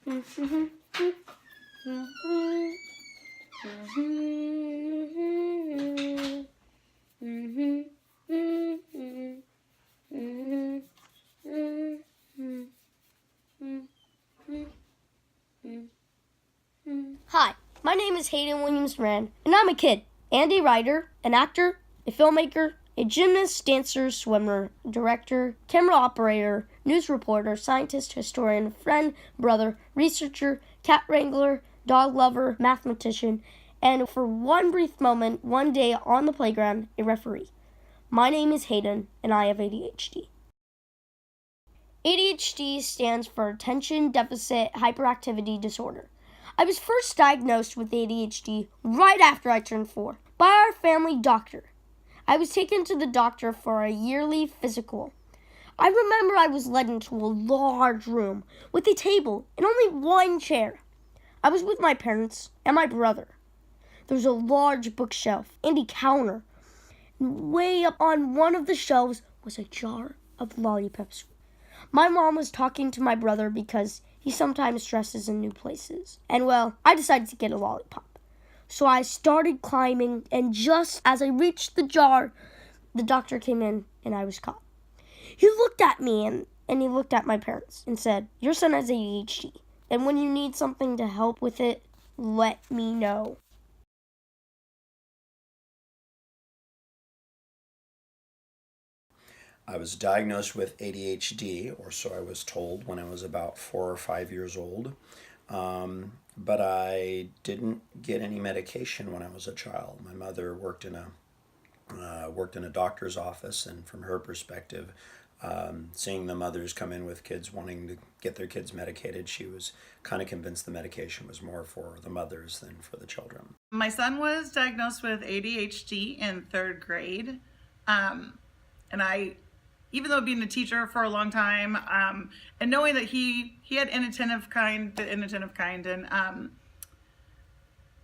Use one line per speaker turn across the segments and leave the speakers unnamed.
Hi, my name is Hayden Williams-Moran, and I'm a kid, and a writer, an actor, a filmmaker, a gymnast, dancer, swimmer, director, camera operator, news reporter, scientist, historian, friend, brother, researcher, cat wrangler, dog lover, mathematician, and for one brief moment, one day on the playground, a referee. My name is Hayden, and I have ADHD. ADHD stands for Attention Deficit Hyperactivity Disorder. I was first diagnosed with ADHD right after I turned 4 by our family doctor. I was taken to the doctor for a yearly physical. I remember I was led into a large room with a table and only one chair. I was with my parents and my brother. There was a large bookshelf and a counter. Way up on one of the shelves was a jar of lollipops. My mom was talking to my brother because he sometimes stresses in new places. And well, I decided to get a lollipop. So I started climbing, and just as I reached the jar, the doctor came in and I was caught. He looked at me and he looked at my parents and said, "Your son has ADHD, and when you need something to help with it, let me know."
I was diagnosed with ADHD, or so I was told, when I was about 4 or 5 years old. But I didn't get any medication when I was a child. My mother worked in a doctor's office, and from her perspective, seeing the mothers come in with kids wanting to get their kids medicated, she was kind of convinced the medication was more for the mothers than for the children.
My son was diagnosed with ADHD in 3rd grade. And I, even though being a teacher for a long time, and knowing that he had the inattentive kind, and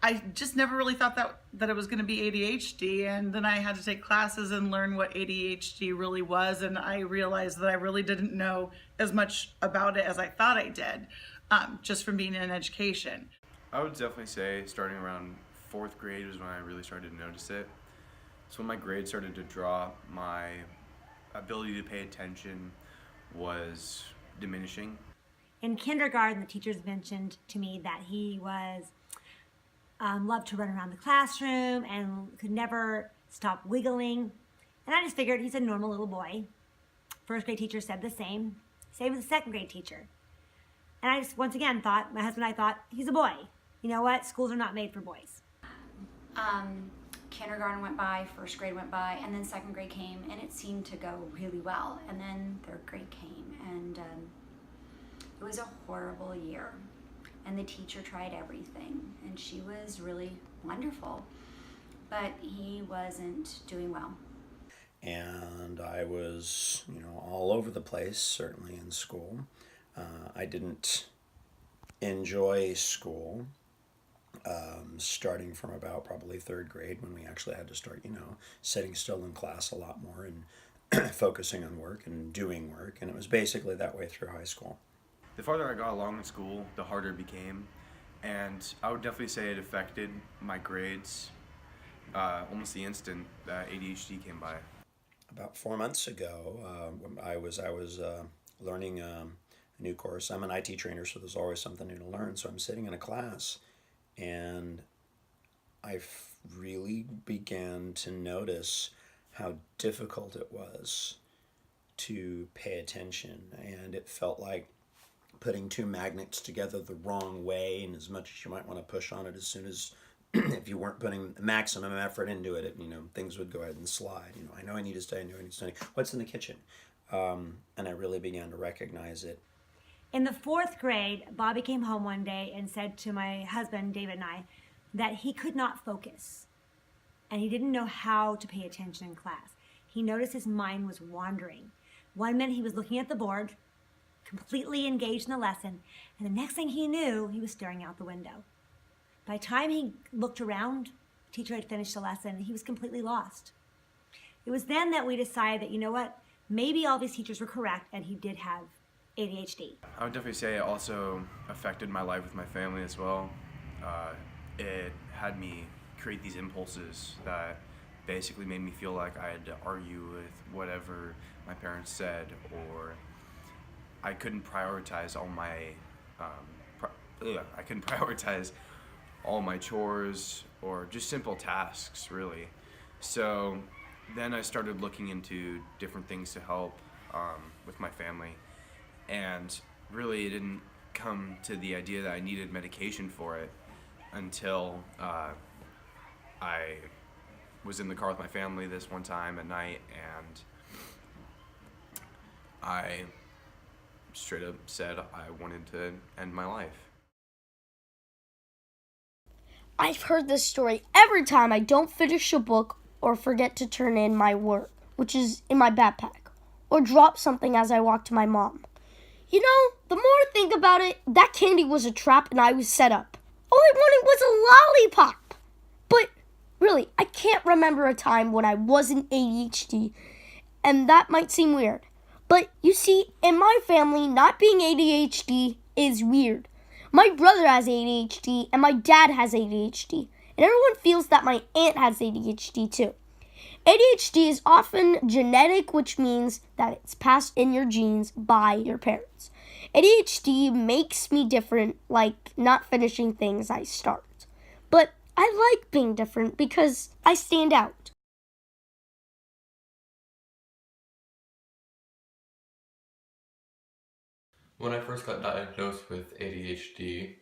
I just never really thought that it was going to be ADHD. And then I had to take classes and learn what ADHD really was, and I realized that I really didn't know as much about it as I thought I did, just from being in education.
I would definitely say starting around 4th grade was when I really started to notice it. So when my grades started to drop, my ability to pay attention was diminishing.
In kindergarten, the teachers mentioned to me that he was loved to run around the classroom and could never stop wiggling. And I just figured he's a normal little boy. 1st grade teacher said the same. Same with the 2nd grade teacher. And I just, once again, thought, my husband and I thought, he's a boy. You know what? Schools are not made for boys.
Kindergarten went by, 1st grade went by, and then 2nd grade came, and it seemed to go really well. And then 3rd grade came, and it was a horrible year. And the teacher tried everything, and she was really wonderful, but he wasn't doing well.
And I was, all over the place, certainly in school. I didn't enjoy school. Starting from about probably 3rd grade, when we actually had to start, sitting still in class a lot more and focusing on work and doing work. And it was basically that way through high school.
The farther I got along in school, the harder it became. And I would definitely say it affected my grades almost the instant that ADHD came by.
About 4 months ago, I was learning a new course. I'm an IT trainer, so there's always something new to learn. So I'm sitting in a class, and I really began to notice how difficult it was to pay attention, and it felt like putting 2 magnets together the wrong way, and as much as you might want to push on it, as soon as if you weren't putting maximum effort into it, things would go ahead and slide. I know I need to study, what's in the kitchen? And I really began to recognize it.
In the 4th grade, Bobby came home one day and said to my husband, David, and I, that he could not focus, and he didn't know how to pay attention in class. He noticed his mind was wandering. One minute he was looking at the board, completely engaged in the lesson, and the next thing he knew, he was staring out the window. By the time he looked around, the teacher had finished the lesson, and he was completely lost. It was then that we decided that, maybe all these teachers were correct, and he did have ADHD?
I would definitely say it also affected my life with my family as well. It had me create these impulses that basically made me feel like I had to argue with whatever my parents said, or I couldn't prioritize all my I couldn't prioritize all my chores or just simple tasks, really. So then I started looking into different things to help with my family, and really it didn't come to the idea that I needed medication for it until I was in the car with my family this one time at night, and I straight up said I wanted to end my life.
I've heard this story every time I don't finish a book or forget to turn in my work, which is in my backpack, or drop something as I walk to my mom. You know, the more I think about it, that candy was a trap and I was set up. All I wanted was a lollipop. But really, I can't remember a time when I wasn't ADHD, and that might seem weird. But you see, in my family, not being ADHD is weird. My brother has ADHD and my dad has ADHD, and everyone feels that my aunt has ADHD too. ADHD is often genetic, which means that it's passed in your genes by your parents. ADHD makes me different, like not finishing things I start. But I like being different because I stand out.
When I first got diagnosed with ADHD,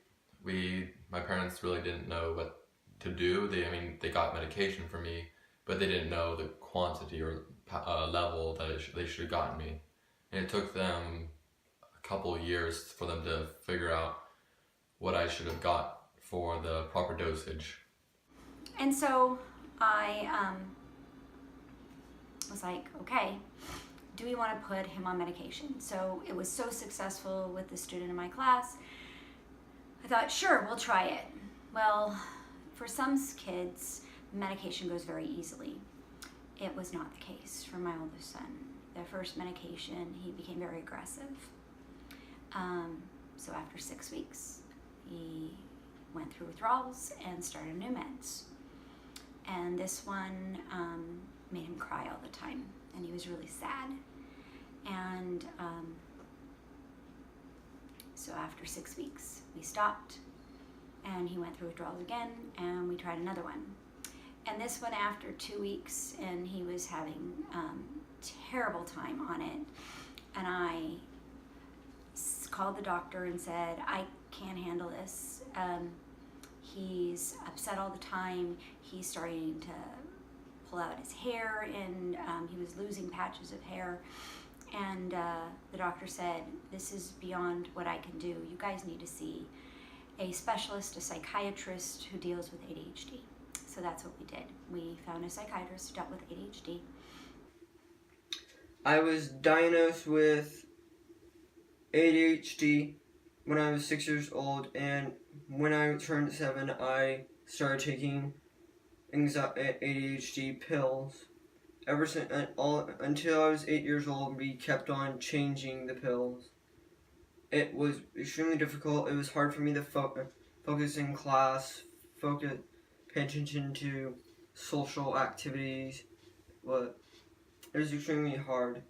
my parents really didn't know what to do. They got medication for me, but they didn't know the quantity or level that they should have gotten me. And it took them a couple of years for them to figure out what I should have got for the proper dosage.
And so I was like, okay, do we want to put him on medication? So it was so successful with the student in my class, I thought, sure, we'll try it. Well, for some kids, medication goes very easily. It was not the case for my oldest son. The first medication, he became very aggressive. So after 6 weeks, he went through withdrawals and started new meds. And this one made him cry all the time, and he was really sad. And so after 6 weeks, we stopped, and he went through withdrawals again, and we tried another one. And this one, after 2 weeks, and he was having terrible time on it, and I called the doctor and said, I can't handle this. He's upset all the time. He's starting to pull out his hair, and he was losing patches of hair. And the doctor said, this is beyond what I can do. You guys need to see a specialist, a psychiatrist who deals with ADHD. So that's what we did. We found a psychiatrist who dealt with ADHD.
I was diagnosed with ADHD when I was 6 years old, and when I turned 7, I started taking ADHD pills. Ever since, until I was 8 years old, we kept on changing the pills. It was extremely difficult. It was hard for me to focus in class, pay attention to social activities, but it was extremely hard.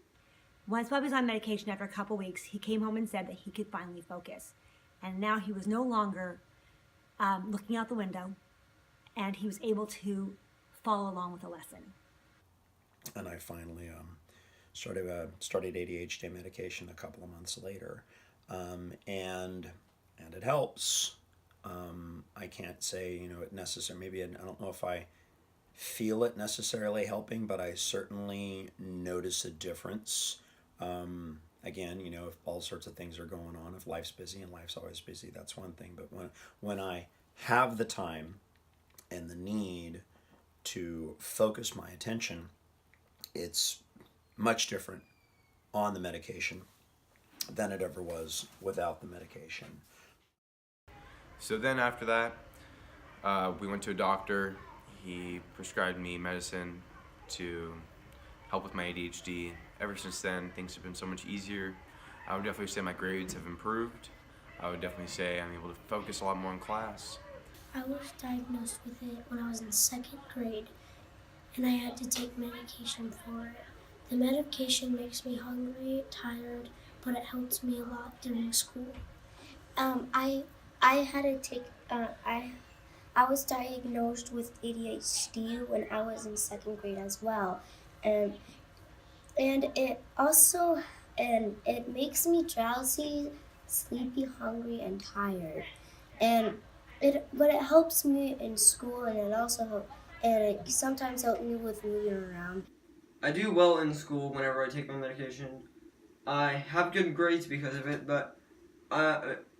Once Bobby was on medication, after a couple weeks, he came home and said that he could finally focus. And now he was no longer looking out the window, and he was able to follow along with the lesson.
And I finally started ADHD medication a couple of months later, and it helps. I can't say it necessarily. Maybe I don't know if I feel it necessarily helping, but I certainly notice a difference. Again, if all sorts of things are going on, if life's busy, and life's always busy, that's one thing. But when I have the time and the need to focus my attention, it's much different on the medication than it ever was without the medication.
So then after that, we went to a doctor. He prescribed me medicine to help with my ADHD. Ever since then, things have been so much easier. I would definitely say my grades have improved. I would definitely say I'm able to focus a lot more in class.
I was diagnosed with it when I was in 2nd grade, and I had to take medication for it. The medication makes me hungry, tired, but it helps me a lot during school.
I had to take I was diagnosed with ADHD when I was in 2nd grade as well, and it makes me drowsy, sleepy, hungry, and tired, but it helps me in school, and it sometimes helps me with moving around.
I do well in school whenever I take my medication. I have good grades because of it, but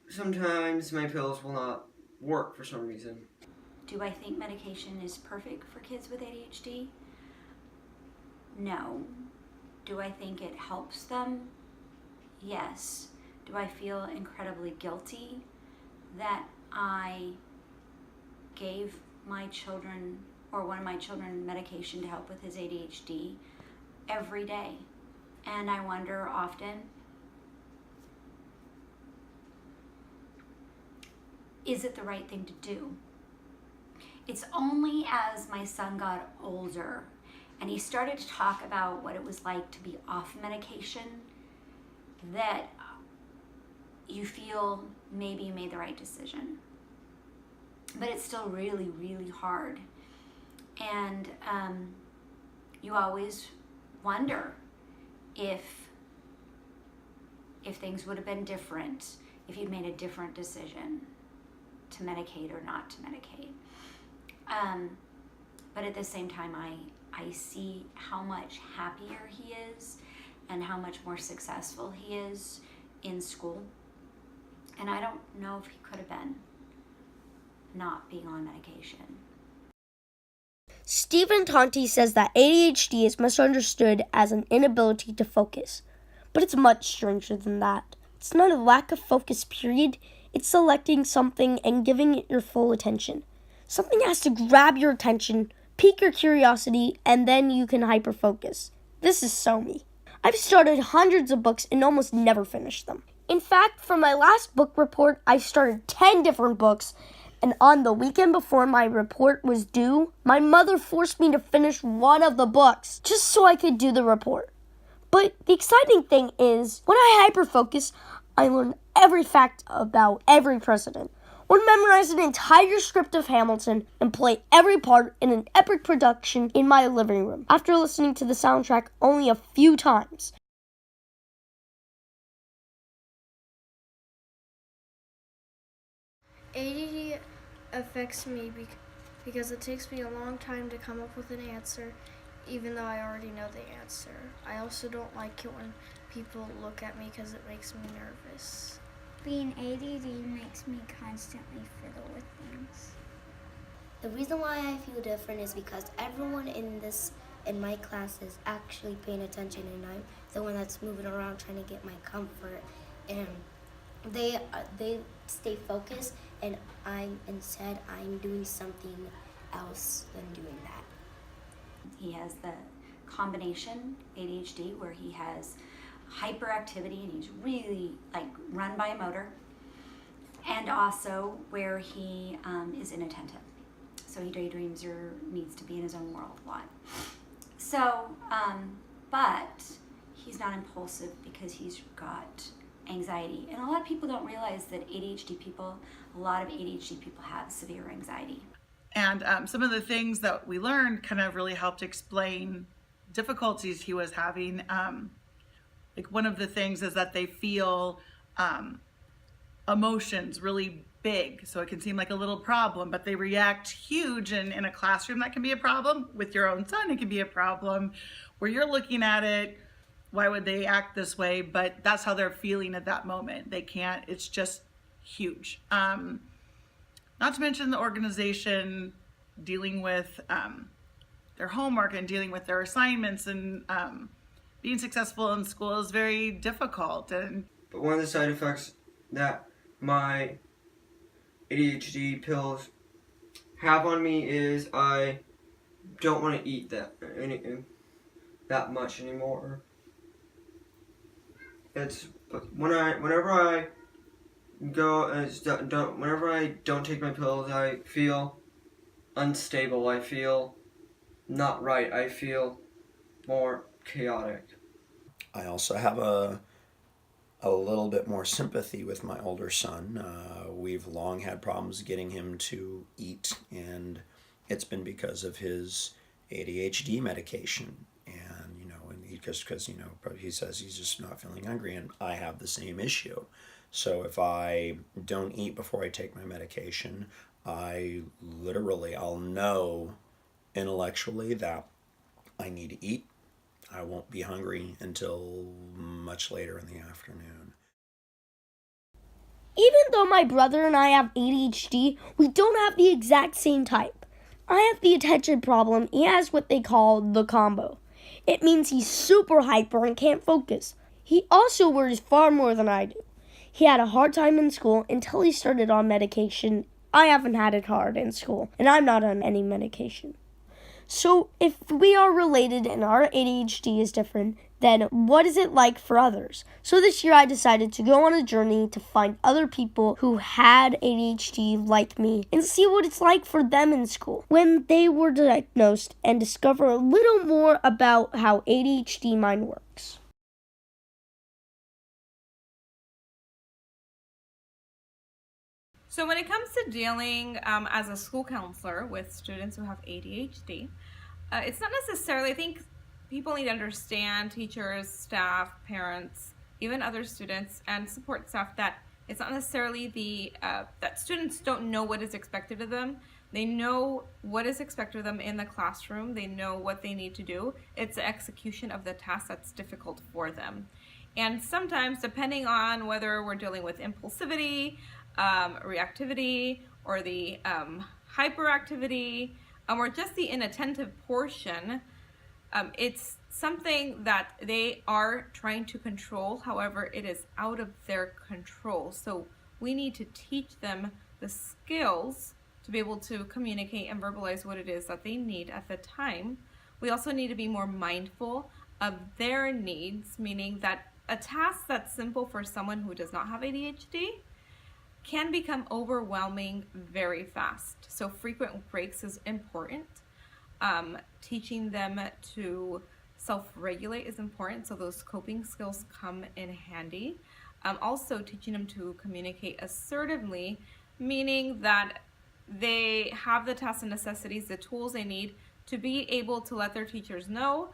sometimes my pills will not work for some reason.
Do I think medication is perfect for kids with ADHD? No. Do I think it helps them? Yes. Do I feel incredibly guilty that I gave my children or one of my children medication to help with his ADHD every day? And I wonder often, is it the right thing to do? It's only as my son got older and he started to talk about what it was like to be off medication that you feel maybe you made the right decision. But it's still really, really hard. And you always wonder if things would have been different, if you'd made a different decision to medicate or not to medicate. But at the same time, I see how much happier he is and how much more successful he is in school. And I don't know if he could have been not being on medication.
Stephen Tonti says that ADHD is misunderstood as an inability to focus, but it's much stranger than that. It's not a lack of focus, period. It's selecting something and giving it your full attention. Something has to grab your attention, pique your curiosity, and then you can hyper-focus. This is so me. I've started hundreds of books and almost never finished them. In fact, for my last book report, I started 10 different books, and on the weekend before my report was due, my mother forced me to finish one of the books just so I could do the report. But the exciting thing is, when I hyper-focus, I learn every fact about every president, or memorize an entire script of Hamilton and play every part in an epic production in my living room after listening to the soundtrack only a few times.
ADD affects me because it takes me a long time to come up with an answer, even though I already know the answer. I also don't like it when people look at me because it makes me nervous.
Being ADD makes me constantly fiddle with things.
The reason why I feel different is because everyone in my class is actually paying attention, and I'm the one that's moving around trying to get my comfort, and they stay focused, and I'm doing something else than doing that.
He has the combination ADHD where he has hyperactivity and he's really run by a motor, and also where he is inattentive. So he daydreams or needs to be in his own world a lot. So, but he's not impulsive because he's got anxiety. And a lot of people don't realize that a lot of ADHD people have severe anxiety.
And some of the things that we learned kind of really helped explain difficulties he was having. One of the things is that they feel emotions really big. So it can seem like a little problem, but they react huge. And in a classroom, that can be a problem. With your own son, it can be a problem where you're looking at it. Why would they act this way? But that's how they're feeling at that moment. They can't, it's just huge. Not to mention the organization dealing with their homework and dealing with their assignments, and being successful in school is very difficult.
But one of the side effects that my ADHD pills have on me is I don't want to eat that much anymore. It's whenever I whenever I don't take my pills, I feel unstable. I feel not right. I feel more chaotic.
I also have a little bit more sympathy with my older son. We've long had problems getting him to eat, and it's been because of his ADHD medication. And because he says he's just not feeling hungry, and I have the same issue. So if I don't eat before I take my medication, I'll know intellectually that I need to eat. I won't be hungry until much later in the afternoon.
Even though my brother and I have ADHD, we don't have the exact same type. I have the attention problem. He has what they call the combo. It means he's super hyper and can't focus. He also worries far more than I do. He had a hard time in school until he started on medication. I haven't had it hard in school, and I'm not on any medication. So if we are related and our ADHD is different, then what is it like for others? So this year I decided to go on a journey to find other people who had ADHD like me and see what it's like for them in school when they were diagnosed and discover a little more about how ADHD mind works.
So when it comes to dealing as a school counselor with students who have ADHD, it's not necessarily, I think people need to understand, teachers, staff, parents, even other students and support staff, that it's not necessarily that students don't know what is expected of them. They know what is expected of them in the classroom. They know what they need to do. It's the execution of the task that's difficult for them. And sometimes, depending on whether we're dealing with impulsivity, reactivity, or the hyperactivity, or just the inattentive portion, it's something that they are trying to control. However, it is out of their control. So we need to teach them the skills to be able to communicate and verbalize what it is that they need at the time. We also need to be more mindful of their needs, meaning that a task that's simple for someone who does not have ADHD can become overwhelming very fast. So frequent breaks is important. Teaching them to self-regulate is important, so those coping skills come in handy. Also teaching them to communicate assertively, meaning that they have the tasks and necessities, the tools they need to be able to let their teachers know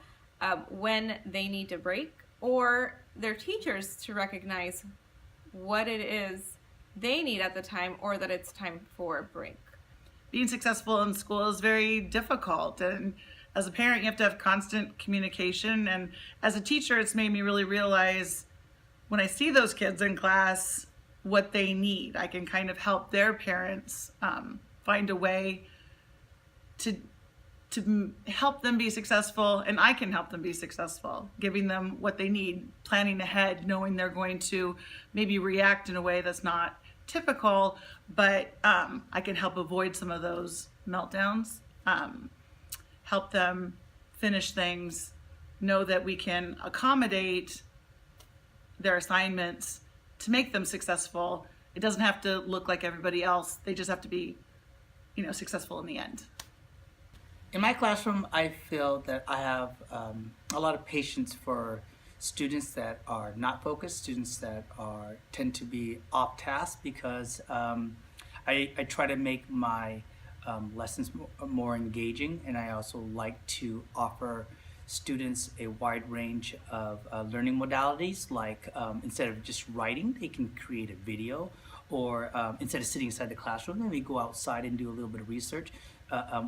when they need to break, or their teachers to recognize what it is they need at the time, or that it's time for a break.
Being successful in school is very difficult, and as a parent you have to have constant communication, and as a teacher it's made me really realize when I see those kids in class what they need. I can kind of help their parents find a way to help them be successful, and I can help them be successful, giving them what they need, planning ahead, knowing they're going to maybe react in a way that's not typical, but I can help avoid some of those meltdowns, help them finish things, know that we can accommodate their assignments to make them successful. It doesn't have to look like everybody else. They just have to be, successful in the end.
In my classroom, I feel that I have a lot of patience for students that are not focused, students that tend to be off task, because I try to make my lessons more engaging, and I also like to offer students a wide range of learning modalities, like instead of just writing, they can create a video, or instead of sitting inside the classroom, maybe go outside and do a little bit of research.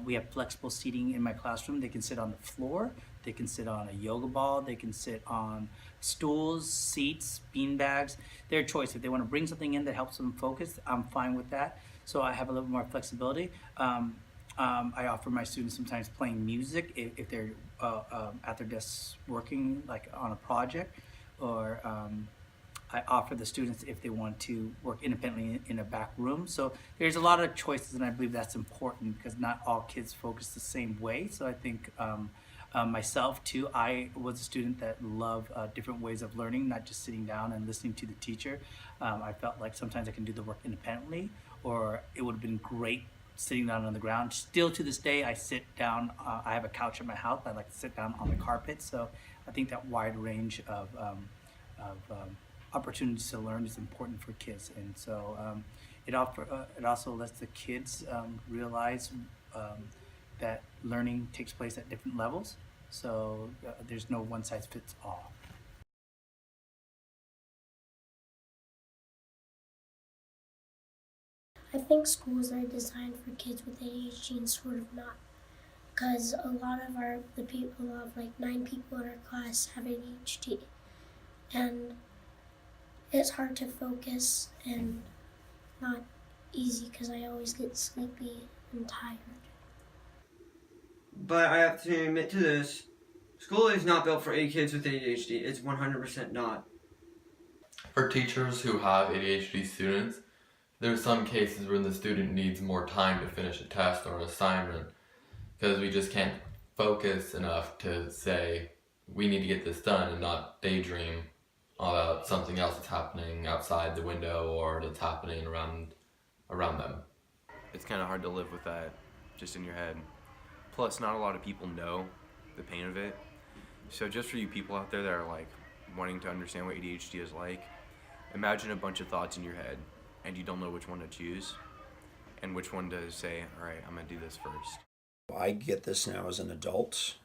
We have flexible seating in my classroom. They can sit on the floor, they can sit on a yoga ball, they can sit on stools, seats, bean bags, their choice. If they want to bring something in that helps them focus, I'm fine with that. So I have a little more flexibility. I offer my students sometimes playing music if they're at their desks working, like on a project, or I offer the students if they want to work independently in a back room. So there's a lot of choices, and I believe that's important because not all kids focus the same way. So I think myself too. I was a student that loved different ways of learning, not just sitting down and listening to the teacher. I felt like sometimes I can do the work independently, or it would have been great sitting down on the ground. Still to this day, I sit down. I have a couch in my house. I like to sit down on the carpet. So I think that wide range of opportunities to learn is important for kids, and so it also lets the kids realize that learning takes place at different levels. So there's no one size fits all.
I think schools are designed for kids with ADHD and sort of not, because a lot of the people, like 9 people in our class, have ADHD, and it's hard to focus and not easy because I always get sleepy and tired.
But I have to admit to this, school is not built for kids with ADHD. It's 100% not.
For teachers who have ADHD students, there are some cases when the student needs more time to finish a test or an assignment because we just can't focus enough to say, we need to get this done and not daydream about something else that's happening outside the window or that's happening around them.
It's kind of hard to live with that just in your head. Plus, not a lot of people know the pain of it. So just for you people out there that are like wanting to understand what ADHD is like, imagine a bunch of thoughts in your head and you don't know which one to choose and which one to say, all right, I'm gonna do this first.
I get this now as an adult,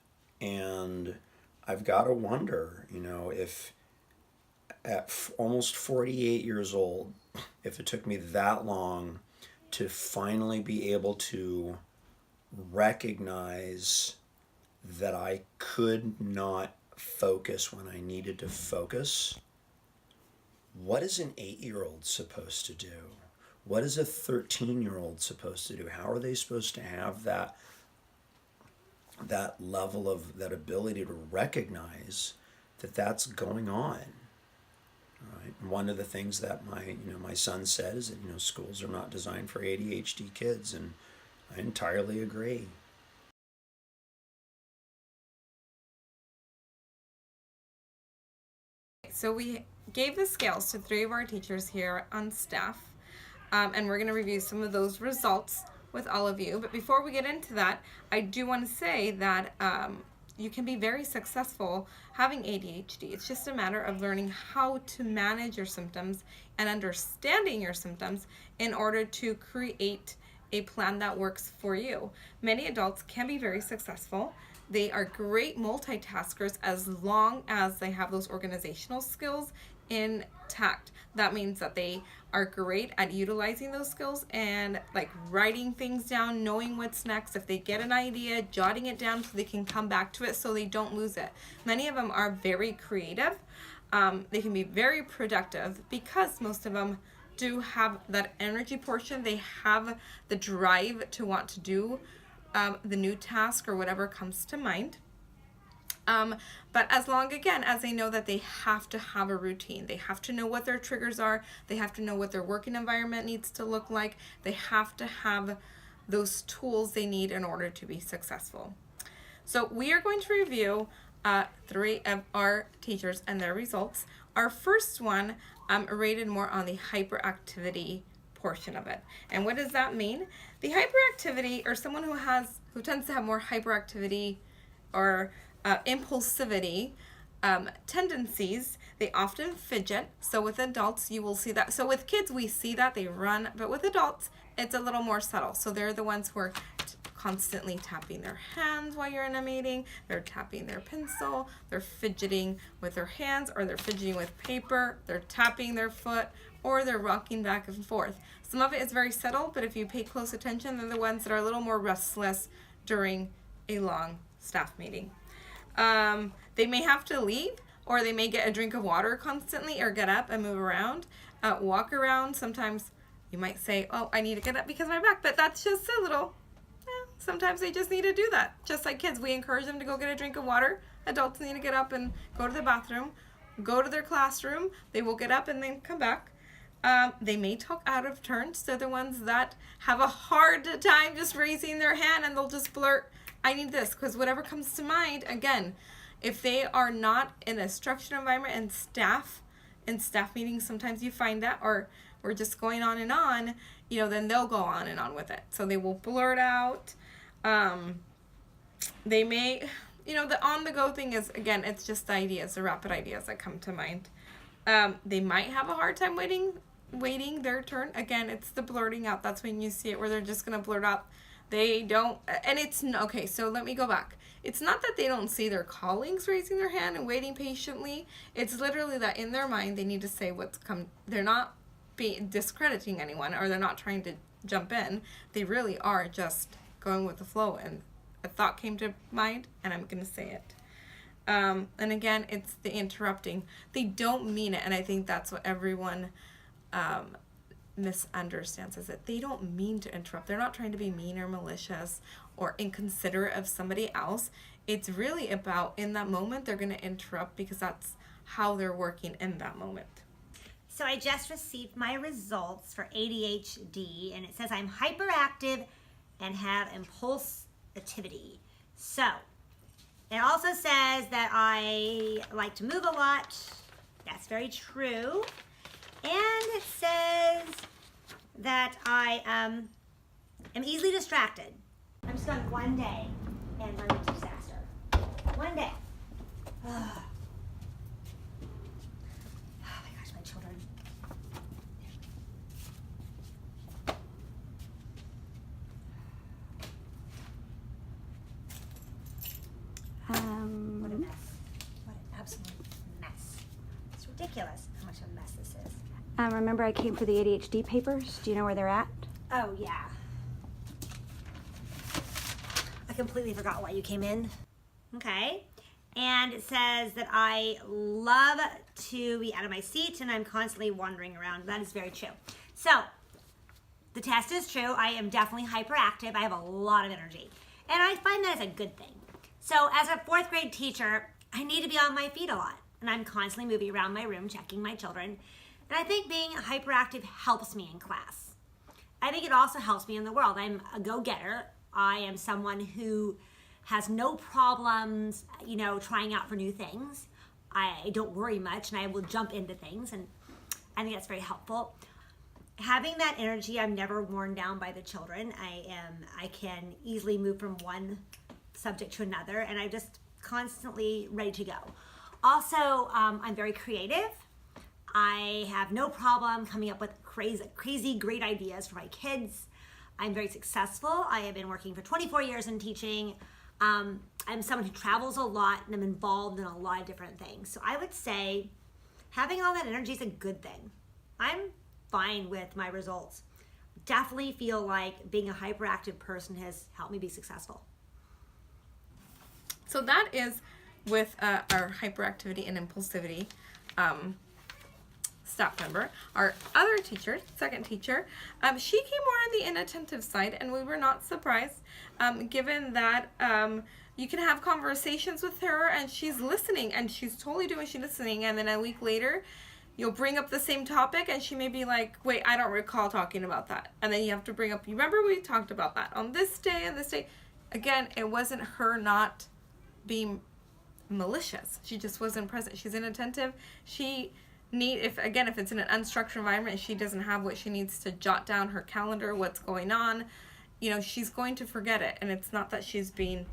and I've got to wonder, if at almost 48 years old, if it took me that long to finally be able to recognize that I could not focus when I needed to focus, what is an 8-year-old supposed to do? What is a 13-year-old supposed to do? How are they supposed to have that level of that ability to recognize that that's going on? Right. And one of the things that my son said is that schools are not designed for ADHD kids, and I entirely agree.
So we gave the scales to 3 of our teachers here on staff, and we're going to review some of those results with all of you. But before we get into that, I do want to say that you can be very successful having ADHD. It's just a matter of learning how to manage your symptoms and understanding your symptoms in order to create a plan that works for you. Many adults can be very successful. They are great multitaskers as long as they have those organizational skills intact. That means that they are great at utilizing those skills and like writing things down, knowing what's next. If they get an idea, jotting it down so they can come back to it so they don't lose it. Many of them are very creative. They can be very productive because most of them do have that energy portion. They have the drive to want to do the new task or whatever comes to mind. But as long, again, as they know that they have to have a routine, they have to know what their triggers are, they have to know what their working environment needs to look like, they have to have those tools they need in order to be successful. So we are going to review 3 of our teachers and their results. Our first one rated more on the hyperactivity portion of it. And what does that mean? The hyperactivity, or someone who tends to have more hyperactivity or impulsivity tendencies, they often fidget. So with adults, you will see that. So with kids, we see that they run, but with adults, it's a little more subtle. So they're the ones who are constantly tapping their hands while you're in a meeting. They're tapping their pencil. They're fidgeting with their hands, or they're fidgeting with paper. They're tapping their foot, or they're rocking back and forth. Some of it is very subtle, but if you pay close attention, they're the ones that are a little more restless during a long staff meeting. They may have to leave, or they may get a drink of water constantly, or get up and move around, walk around. Sometimes you might say, oh, I need to get up because of my back, but that's just a little, sometimes they just need to do that. Just like kids, we encourage them to go get a drink of water. Adults need to get up and go to the bathroom, go to their classroom. They will get up and then come back. They may talk out of turn. So they're the ones that have a hard time just raising their hand, and they'll just blurt I need this, because whatever comes to mind, again, if they are not in a structured environment and in staff meetings, sometimes you find that, or we're just going on, then they'll go on and on with it. So they will blurt out. They may, the on-the-go thing is, again, it's just the ideas, the rapid ideas that come to mind. They might have a hard time waiting their turn. Again, it's the blurting out. That's when you see it, where they're just going to blurt out. They don't, and it's, okay, so let me go back. It's not that they don't see their colleagues raising their hand and waiting patiently. It's literally that in their mind, they need to say what's come. They're not discrediting anyone, or they're not trying to jump in. They really are just going with the flow, and a thought came to mind, and I'm going to say it. And again, it's the interrupting. They don't mean it, and I think that's what everyone misunderstands, is that they don't mean to interrupt. They're not trying to be mean or malicious or inconsiderate of somebody else. It's really about, in that moment, they're going to interrupt because that's how they're working in that moment.
So I just received my results for ADHD, and it says I'm hyperactive and have impulsivity. So it also says that I like to move a lot. That's very true. And it says that I am easily distracted. I'm just going one day, and my week's a disaster. One day. Oh my gosh, my children. What a mess. What an absolute mess. It's ridiculous how much of a mess this is.
Remember I came for the ADHD papers? Do you know where they're at?
Oh, yeah. I completely forgot why you came in. Okay. And it says that I love to be out of my seat and I'm constantly wandering around. That is very true. So, the test is true. I am definitely hyperactive. I have a lot of energy. And I find that as a good thing. So, as a 4th grade teacher, I need to be on my feet a lot. And I'm constantly moving around my room, checking my children. And I think being hyperactive helps me in class. I think it also helps me in the world. I'm a go-getter. I am someone who has no problems, trying out for new things. I don't worry much, and I will jump into things, and I think that's very helpful. Having that energy, I'm never worn down by the children. I can easily move from one subject to another, and I'm just constantly ready to go. Also, I'm very creative. I have no problem coming up with crazy great ideas for my kids. I'm very successful. I have been working for 24 years in teaching. I'm someone who travels a lot, and I'm involved in a lot of different things. So I would say having all that energy is a good thing. I'm fine with my results. Definitely feel like being a hyperactive person has helped me be successful.
So that is with our hyperactivity and impulsivity staff member. Our other teacher, second teacher, she came more on the inattentive side, and we were not surprised, given that you can have conversations with her and she's listening, and she's totally doing, she's listening, and then a week later you'll bring up the same topic and she may be like, wait, I don't recall talking about that. And then you have to bring up, you remember we talked about that on this day and this day. Again, it wasn't her not being malicious. She just wasn't present. She's inattentive. If it's in an unstructured environment and she doesn't have what she needs to jot down her calendar, what's going on, she's going to forget it. And it's not that she's being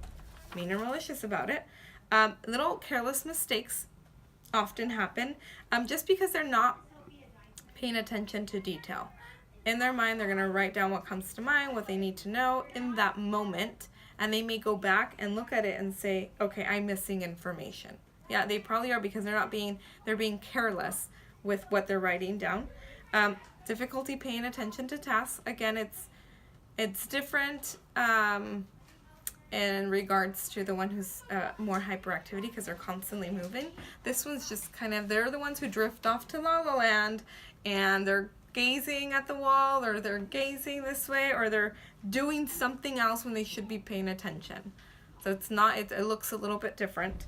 mean or malicious about it. Little careless mistakes often happen just because they're not paying attention to detail. In their mind, they're going to write down what comes to mind, what they need to know in that moment, and they may go back and look at it and say, okay, I'm missing information. Yeah, they probably are, because they're being careless with what they're writing down. Difficulty paying attention to tasks. Again, it's different in regards to the one who's more hyperactivity, because they're constantly moving. This one's just they're the ones who drift off to La La Land, and they're gazing at the wall, or they're gazing this way, or they're doing something else when they should be paying attention. So it looks a little bit different.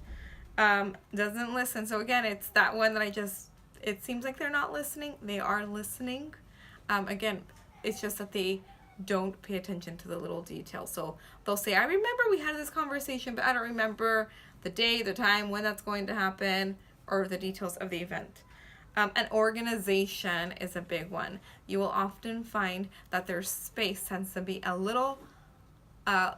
Doesn't listen. So again, it's that one that it seems like they're not listening. They are listening. Again, it's just that they don't pay attention to the little details. So they'll say, I remember we had this conversation, but I don't remember the day, the time, when that's going to happen, or the details of the event. And organization is a big one. You will often find that their space tends to be a little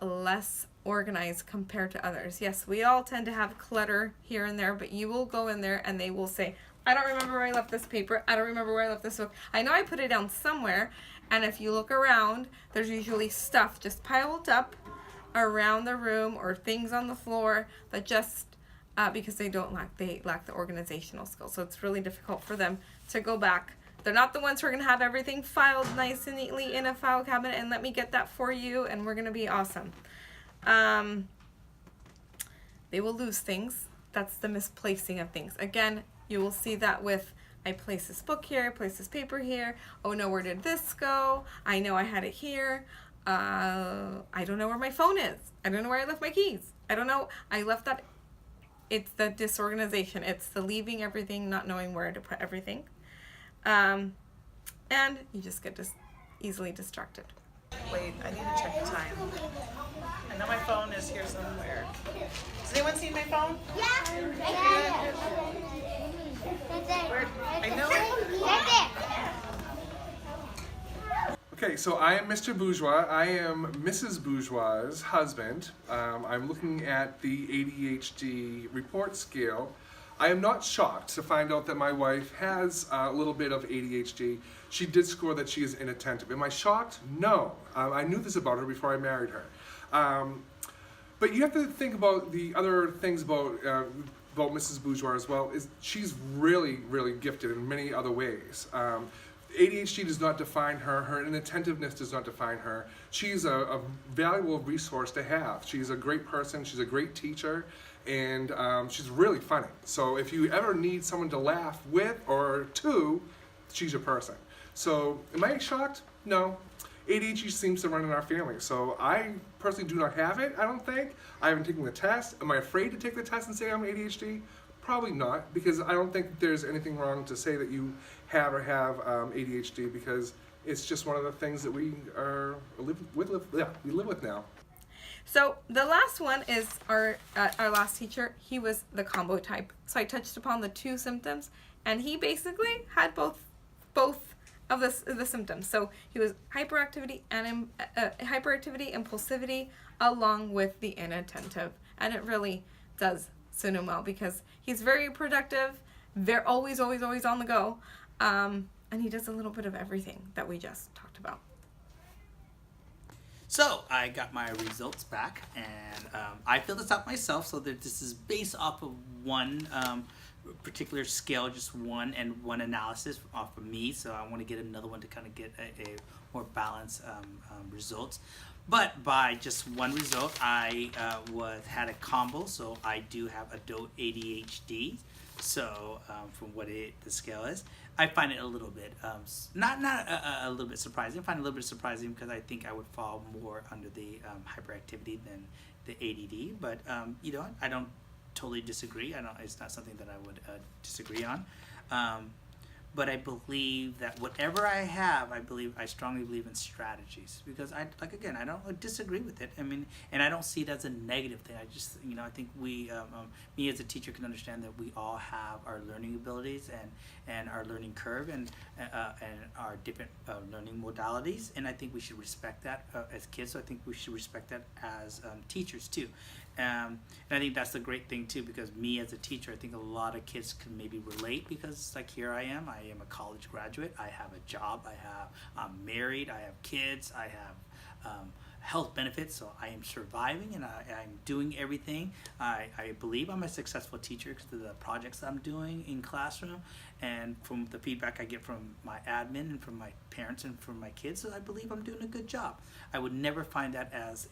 less organized compared to others. Yes, we all tend to have clutter here and there, but you will go in there and they will say, I don't remember where I left this paper. I don't remember where I left this book. I know I put it down somewhere. And if you look around, there's usually stuff just piled up around the room or things on the floor that just because they lack the organizational skills. So it's really difficult for them to go back. They're not the ones who are going to have everything filed nice and neatly in a file cabinet and let me get that for you and we're going to be awesome. They will lose things. That's the misplacing of things. Again, you will see that with, I place this book here, I place this paper here. Oh no, where did this go? I know I had it here. I don't know where my phone is. I don't know where I left my keys. I don't know. I left that. It's the disorganization. It's the leaving everything, not knowing where to put everything. And you just get easily distracted.
Wait, I need to check the time. I know my phone is here somewhere. Has anyone seen my phone?
Yeah.
Where? I know it.
Okay, so I am Mr. Bourgeois. I am Mrs. Bourgeois' husband. I'm looking at the ADHD report scale. I am not shocked to find out that my wife has a little bit of ADHD. She did score that she is inattentive. Am I shocked? No. I knew this about her before I married her. But you have to think about the other things about Mrs. Bourgeois as well. Is she's really, really gifted in many other ways. ADHD does not define her. Her inattentiveness does not define her. She's a valuable resource to have. She's a great person. She's a great teacher. And she's really funny. So if you ever need someone to laugh with or to, she's your person. So am I shocked? No. ADHD seems to run in our family. So I personally do not have it, I don't think. I haven't taken the test. Am I afraid to take the test and say I'm ADHD? Probably not, because I don't think there's anything wrong to say that you have or have ADHD, because it's just one of the things that we live with now.
So the last one is our last teacher. He was the combo type. So I touched upon the two symptoms, and he basically had both of the symptoms. So he was hyperactivity and impulsivity, along with the inattentive, and it really does suit him well because he's very productive. They're always on the go, and he does a little bit of everything that we just talked about.
So I got my results back, and I filled this out myself, so that this is based off of one particular scale, just one analysis off of me. So I want to get another one to kind of get a more balanced results. But by just one result, I had a combo, so I do have adult ADHD. So from what the scale is, I find it a little bit not a little bit surprising. I find it a little bit surprising because I think I would fall more under the hyperactivity than the ADD. But I don't totally disagree. It's not something that I would disagree on. But I believe that whatever I have, I strongly believe in strategies, because I don't disagree with it. I mean, and I don't see it as a negative thing. I just, I think me as a teacher can understand that we all have our learning abilities and our learning curve and our different learning modalities. And I think we should respect that as kids. So I think we should respect that as teachers too. And I think that's the great thing too, because me as a teacher, I think a lot of kids can maybe relate, because like here I am a college graduate, I have a job, I'm married, I have kids, I have health benefits, so I am surviving and I'm doing everything. I believe I'm a successful teacher because of the projects I'm doing in classroom, and from the feedback I get from my admin and from my parents and from my kids, so I believe I'm doing a good job. I would never find that as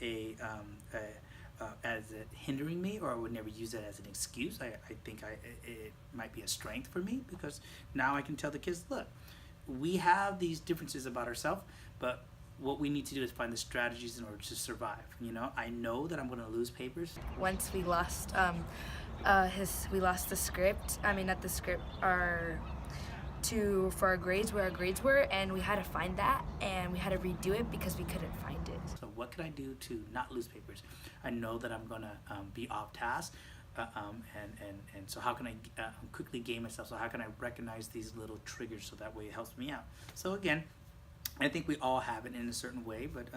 as it hindering me, or I would never use that as an excuse. I think it might be a strength for me, because now I can tell the kids, look, we have these differences about ourselves, but what we need to do is find the strategies in order to survive. I know that I'm going to lose papers.
Once we lost we lost the script. Not the script, our for our grades where our grades were, and we had to find that, and we had to redo it because we couldn't find it.
So what could I do to not lose papers? I know that I'm gonna be off task, and so how can I quickly game myself? So how can I recognize these little triggers so that way it helps me out? So again, I think we all have it in a certain way, but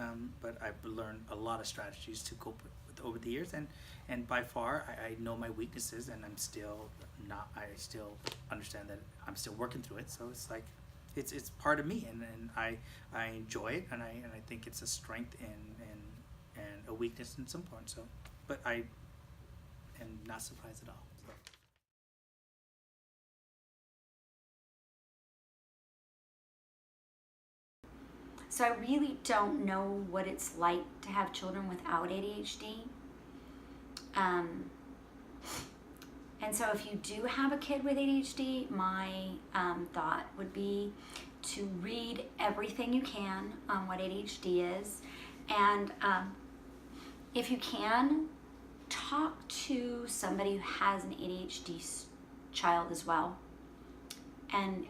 I've learned a lot of strategies to cope with over the years, and by far I know my weaknesses, and I still understand that I'm still working through it. So it's like it's part of me, and I enjoy it, and I think it's a strength and a weakness in some point. So, but I am not surprised at all.
So I really don't know what it's like to have children without ADHD. And so if you do have a kid with ADHD, my thought would be to read everything you can on what ADHD is. And if you can, talk to somebody who has an ADHD child as well. And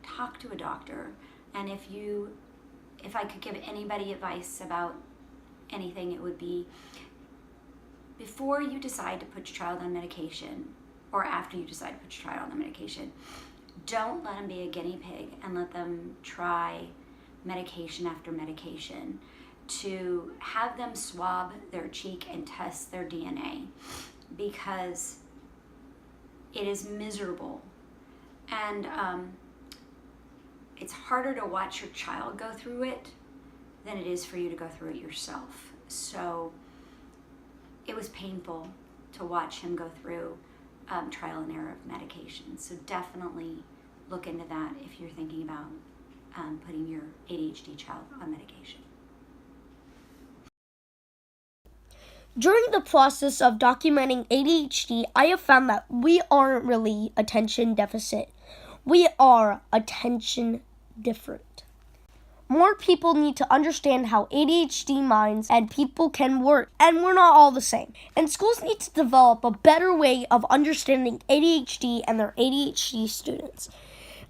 talk to a doctor. And if I could give anybody advice about anything, it would be before you decide to put your child on medication, or after you decide to put your child on the medication, don't let them be a guinea pig and let them try medication after medication. To have them swab their cheek and test their DNA, because it is miserable. And it's harder to watch your child go through it than it is for you to go through it yourself. So it was painful to watch him go through trial and error of medication. So definitely look into that if you're thinking about putting your ADHD child on medication.
During the process of documenting ADHD, I have found that we aren't really attention deficit. We are attention different. More people need to understand how ADHD minds and people can work, and we're not all the same. And schools need to develop a better way of understanding ADHD and their ADHD students.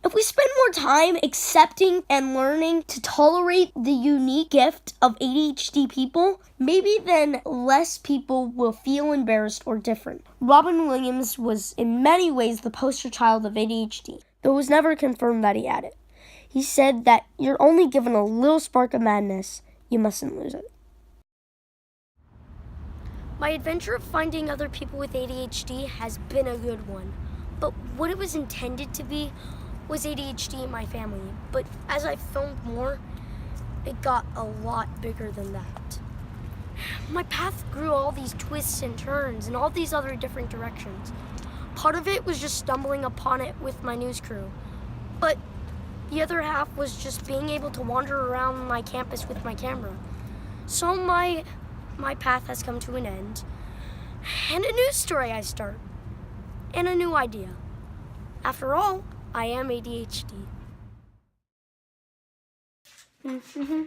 If we spend more time accepting and learning to tolerate the unique gift of ADHD people, maybe then less people will feel embarrassed or different. Robin Williams was in many ways the poster child of ADHD, though it was never confirmed that he had it. He said that you're only given a little spark of madness, you mustn't lose it. My adventure of finding other people with ADHD has been a good one, but what it was intended to be was ADHD in my family. But as I filmed more, it got a lot bigger than that. My path grew all these twists and turns and all these other different directions. Part of it was just stumbling upon it with my news crew, but the other half was just being able to wander around my campus with my camera. So my path has come to an end, and a new story I start, and a new idea. After all, I am ADHD. Mm-hmm.